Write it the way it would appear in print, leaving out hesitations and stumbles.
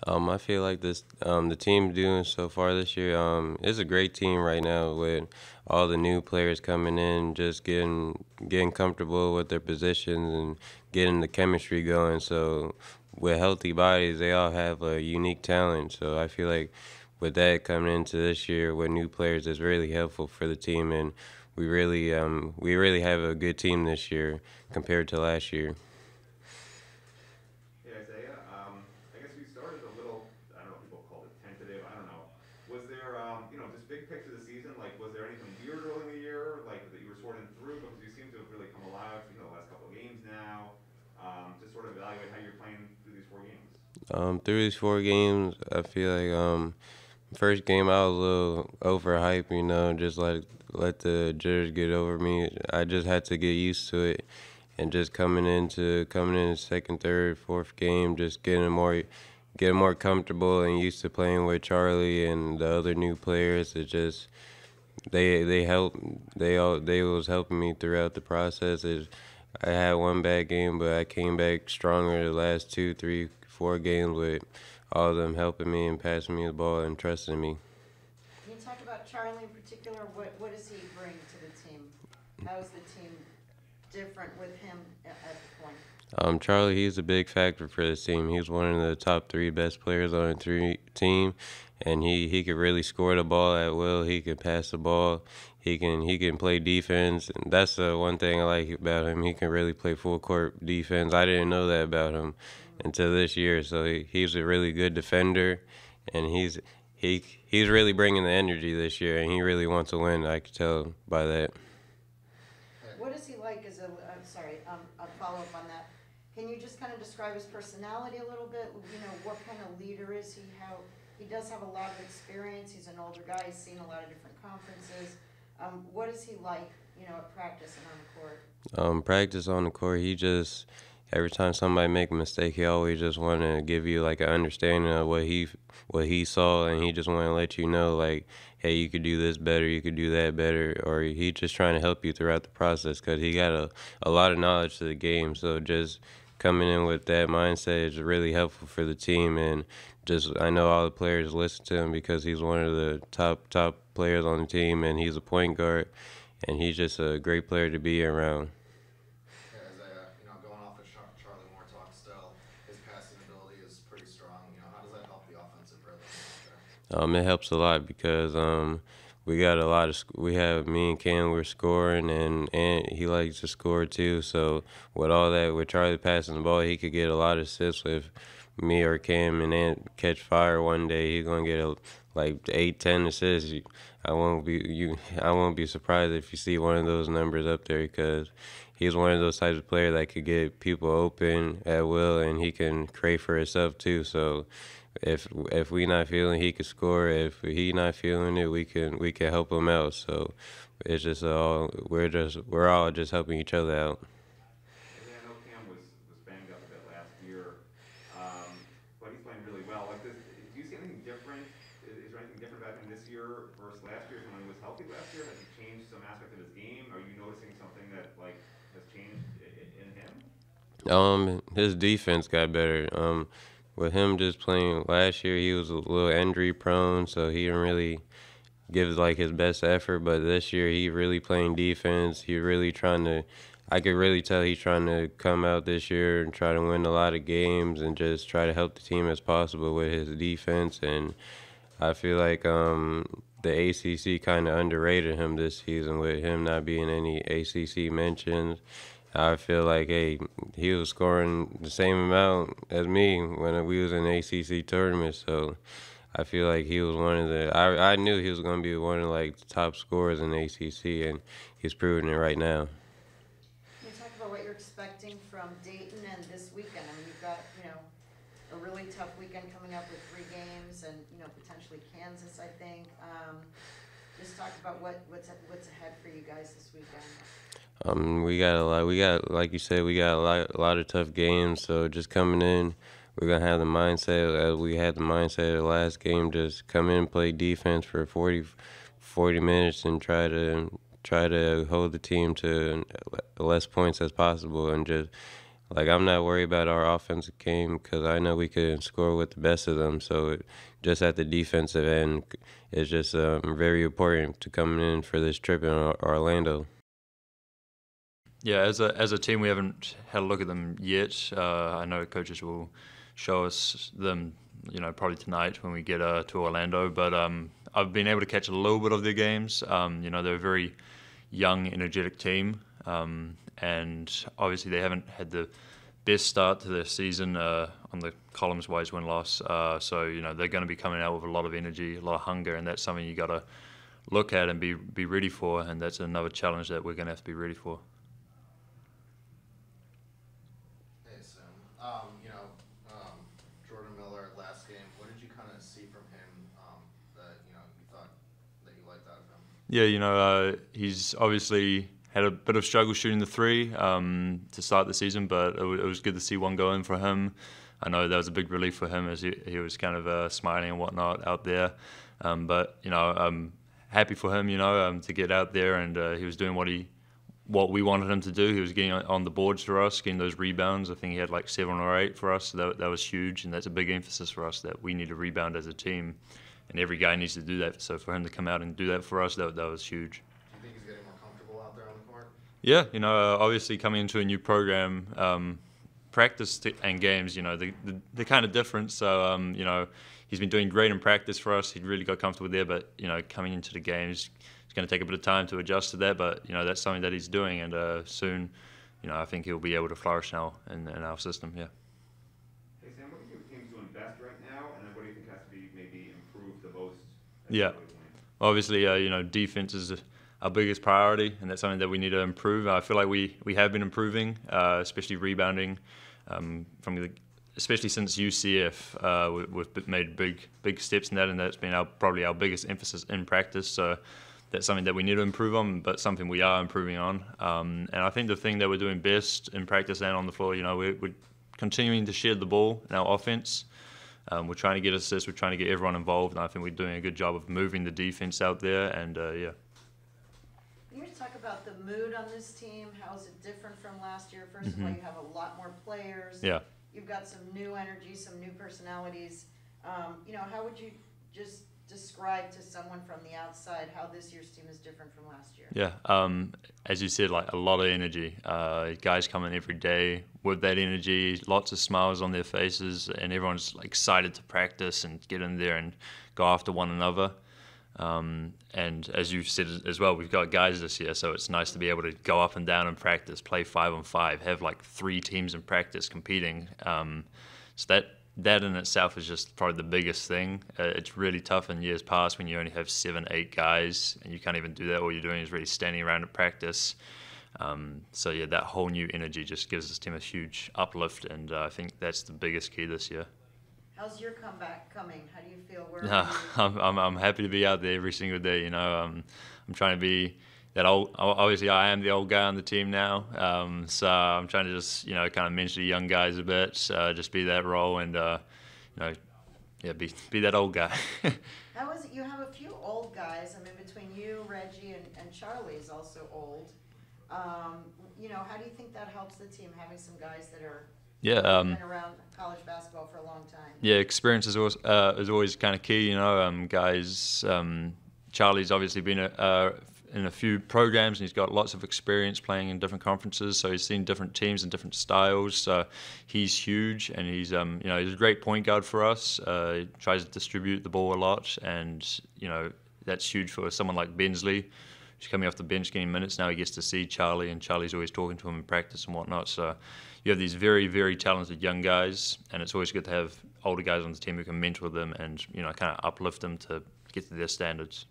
I feel like the team doing so far this year, is a great team right now with all the new players coming in, just getting comfortable with their positions and getting the chemistry going. So with healthy bodies, they all have a unique talent. So I feel like with that coming into this year with new players is really helpful for the team, and we really have a good team this year compared to last year. Hey Isaiah, I guess we started a little, I don't know if people called it tentative, I don't know. Was there, just big picture of the season, like was there anything weird early in the year, like that you were sorting through? Because you seem to have really come alive, the last couple of games now. Just sort of evaluate how you're playing through these 4 games. Through these 4 games, I feel like first game I was a little overhyped, just like let the jitters get over me. I just had to get used to it, and just coming in second, third, fourth game, just getting more comfortable and used to playing with Charlie and the other new players. It just they helped they was helping me throughout the process. I had one bad game, but I came back stronger the last 2, 3, 4 games with all of them helping me and passing me the ball and trusting me. Can you talk about Charlie in particular? What does he bring to the team? How is the team different with him at the point? Charlie, he's a big factor for this team. He's one of the top three best players on the team, and he could really score the ball at will. He can pass the ball. He can play defense, and that's the one thing I like about him. He can really play full court defense. I didn't know that about him until this year. So he's a really good defender, and he's really bringing the energy this year, and he really wants to win. I could tell by that. What is he like as a, I'm sorry, a follow up on that. Can you just kind of describe his personality a little bit? What kind of leader is he? How he does have a lot of experience. He's an older guy. He's seen a lot of different conferences. What is he like, at practice and on the court? Practice on the court, he just every time somebody make a mistake, he always just want to give you like an understanding of what he saw, and he just want to let you know like, hey, you could do this better, you could do that better, or he just trying to help you throughout the process because he got a lot of knowledge to the game. So just coming in with that mindset is really helpful for the team, and just I know all the players listen to him because he's one of the top players on the team, and he's a point guard, and he's just a great player to be around. Yeah, Isaiah, going off of Charlie Moore talk still, his passing ability is pretty strong. How does that help the offensive rhythm out there? It helps a lot because we got a lot of we have me and Cam, we're scoring, and he likes to score too. So with all that, with Charlie passing the ball, he could get a lot of assists with me or Cam, and then catch fire one day. He's gonna get like 8, 10 assists. I won't be surprised if you see one of those numbers up there because he's one of those types of player that could get people open at will, and he can create for himself too. So if we not feeling, he can score. If he not feeling it, we can help him out. So it's just all we're all just helping each other out. Isaiah, I know Cam was banged up a bit last year, but he's playing really well. Like, do you see anything different? Is there anything different about him this year versus last year when he was healthy last year? Has he changed some aspect of his game? Are you noticing something that like has changed in him? His defense got better. With him just playing last year, he was a little injury prone, so he didn't really give like his best effort. But this year, he really playing defense. He really trying to. I could really tell he's trying to come out this year and try to win a lot of games and just try to help the team as possible with his defense. And I feel like the ACC kind of underrated him this season with him not being any ACC mentions. I feel like, hey, he was scoring the same amount as me when we was in the ACC tournament. So I feel like he was one of the. I knew he was going to be one of like the top scorers in the ACC, and he's proving it right now. Can you talk about what you're expecting from Dayton and this weekend? I mean, you've got, a really tough weekend coming up with 3 games and, potentially Kansas, I think. Just talk about what's ahead for you guys this weekend. We got a lot. We got, like you said, we got a lot of tough games. So just coming in, we're gonna have the mindset as we had the mindset of the last game. Just come in, play defense for 40 minutes, and try to hold the team to less points as possible, and just like I'm not worried about our offensive game because I know we could score with the best of them. So just at the defensive end, it's just very important to coming in for this trip in Orlando. Yeah, as a team, we haven't had a look at them yet. I know coaches will show us them, probably tonight when we get to Orlando. But I've been able to catch a little bit of their games. They're a very young, energetic team, and obviously they haven't had the best start to their season on the columns-wise win-loss. So they're going to be coming out with a lot of energy, a lot of hunger, and that's something you got to look at and be ready for. And that's another challenge that we're going to have to be ready for. Jordan Miller last game. What did you kind of see from him that you thought that you liked out of him? Yeah, he's obviously had a bit of struggle shooting the three to start the season, but it was good to see one go in for him. I know that was a big relief for him as he was kind of smiling and whatnot out there. But I'm happy for him, to get out there, and he was doing what we wanted him to do. He was getting on the boards for us, getting those rebounds. I think he had like 7 or 8 for us. So that was huge, and that's a big emphasis for us that we need to rebound as a team, and every guy needs to do that. So for him to come out and do that for us, that was huge. Do you think he's getting more comfortable out there on the court? Yeah, obviously coming into a new program, practice and games, they're kind of different. So, he's been doing great in practice for us. He really got comfortable there, but, coming into the games, it's going to take a bit of time to adjust to that, but that's something that he's doing, and soon, I think he'll be able to flourish now in our system. Yeah. Hey Sam, what do you think the team's doing best right now, and then what do you think has to be maybe improved the most? Yeah. Obviously, defense is our biggest priority, and that's something that we need to improve. I feel like we have been improving, especially rebounding, especially since UCF. We've made big steps in that, and that's been probably our biggest emphasis in practice. So that's something that we need to improve on, but something we are improving on. And I think the thing that we're doing best in practice and on the floor, we're continuing to share the ball in our offense. We're trying to get assists. We're trying to get everyone involved, and I think we're doing a good job of moving the defense out there. And yeah. Can you just talk about the mood on this team? How is it different from last year? First of all, you have a lot more players. Yeah. You've got some new energy, some new personalities. How would you just describe to someone from the outside how this year's team is different from last year? Yeah, as you said, like a lot of energy. Guys come in every day with that energy, lots of smiles on their faces, and everyone's like excited to practice and get in there and go after one another. And as you said as well, we've got guys this year, so it's nice to be able to go up and down in practice, play 5-on-5, have like 3 teams in practice competing. So that in itself is just probably the biggest thing. It's really tough in years past when you only have 7, 8 guys, and you can't even do that. All you're doing is really standing around at practice. So yeah, that whole new energy just gives this team a huge uplift, and I think that's the biggest key this year. How's your comeback coming? How do you feel? I'm happy to be out there every single day. I'm trying to be that old. Obviously, I am the old guy on the team now. So I'm trying to just kind of mentor the young guys a bit. Just be that role and be that old guy. How is it? You have a few old guys. I mean, between you, Reggie, and Charlie is also old. How do you think that helps the team having some guys that are been around college basketball for a long time? Yeah, experience is always kind of key. Guys. Charlie's obviously been in a few programs, and he's got lots of experience playing in different conferences. So he's seen different teams and different styles. So he's huge, and he's he's a great point guard for us. He tries to distribute the ball a lot, and that's huge for someone like Bensley, who's coming off the bench getting minutes. Now he gets to see Charlie, and Charlie's always talking to him in practice and whatnot. So you have these very, very talented young guys, and it's always good to have older guys on the team who can mentor them and kind of uplift them to get to their standards.